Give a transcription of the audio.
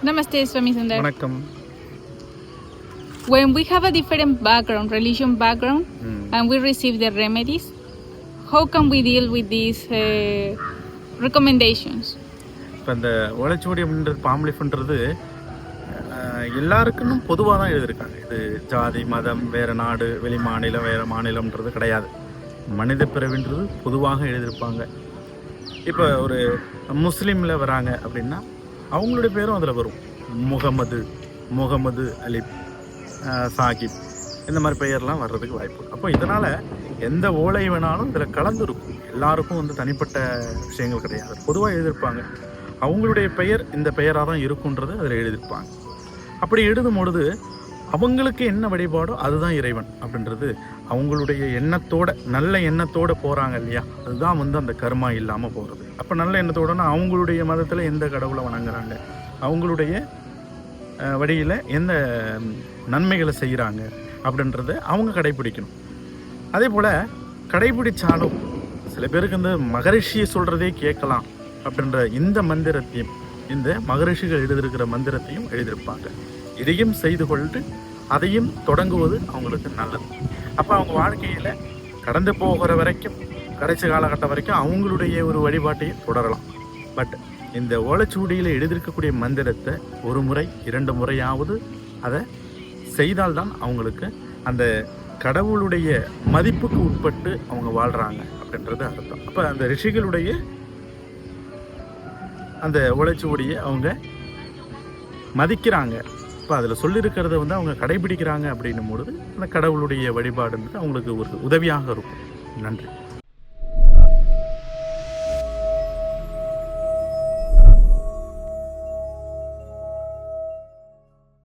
Namaste, Swami Sundar. வணக்கம். When we have a different background, religion background, and we receive the remedies, how can we deal with these recommendations? இப்போ இந்த ஓலைச்சுவடி அப்படின்றது பாம்லிஃப்ன்றது எல்லாருக்கும் பொதுவாக தான் எழுதியிருக்காங்க. இது ஜாதி மதம் வேறு நாடு வெளி மாநிலம் வேறு மாநிலம்ன்றது கிடையாது. மனித பிறவின்றது பொதுவாக எழுதியிருப்பாங்க. இப்போ ஒரு முஸ்லீமில் வராங்க அப்படின்னா அவங்களுடைய பேரும் அதில் வரும். முகமது அலி சாகிப் இந்த மாதிரி பெயர்லாம் வர்றதுக்கு வாய்ப்பு. அப்போ இதனால் எந்த ஓலை வேணாலும் இதில் கலந்துருக்கும். எல்லாருக்கும் தனிப்பட்ட விஷயங்கள் கிடையாது. பொதுவாக எழுதியிருப்பாங்க. அவங்களுடைய பெயர் இந்த பெயராக தான் இருக்குன்றது அதில் எழுதியிருப்பாங்க. அப்படி எழுதும் பொழுது அவங்களுக்கு என்ன வழிபாடோ அதுதான் இறைவன் அப்படின்றது அவங்களுடைய எண்ணத்தோட நல்ல எண்ணத்தோடு போகிறாங்க இல்லையா, அதுதான் அந்த கர்மா இல்லாமல் போகிறது. அப்போ நல்ல எண்ணத்தோடனா அவங்களுடைய மதத்தில் எந்த கடவுளை வணங்குறாங்க, அவங்களுடைய வழியில் எந்த நன்மைகளை செய்கிறாங்க அப்படின்றத அவங்க கடைபிடிக்கணும். அதே போல் கடைபிடிச்சாலும் சில பேருக்கு மகரிஷியை சொல்கிறதே கேட்கலாம் அப்படின்ற இந்த மந்திரத்தையும் இந்த மகரிஷிகள் எழுதியிருக்கிற மந்திரத்தையும் எழுதியிருப்பாங்க. இதையும் செய்து கொண்டு அதையும் தொடங்குவது அவங்களுக்கு நல்லது. அப்போ அவங்க வாழ்க்கையில் கடந்து போகிற வரைக்கும் கடைசி காலகட்டம் வரைக்கும் அவங்களுடைய ஒரு வழிபாட்டையும் தொடரலாம். பட் இந்த ஓலைச்சுவடியில் எழுதியிருக்கக்கூடிய மந்திரத்தை ஒரு முறை 2 முறையாவது அதை செய்தால்தான் அவங்களுக்கு அந்த கடவுளுடைய மதிப்புக்கு உட்பட்டு அவங்க வாழ்கிறாங்க அப்படின்றது அர்த்தம். அப்போ அந்த ரிஷிகளுடைய அந்த ஓலைச்சுவடியை அவங்க மதிக்கிறாங்க. இப்போ அதில் சொல்லியிருக்கிறத அவங்க கடைபிடிக்கிறாங்க அப்படின்னும் பொழுது அந்த கடவுளுடைய வழிபாடுன்றது அவங்களுக்கு ஒரு உதவியாக இருக்கும். நன்றி.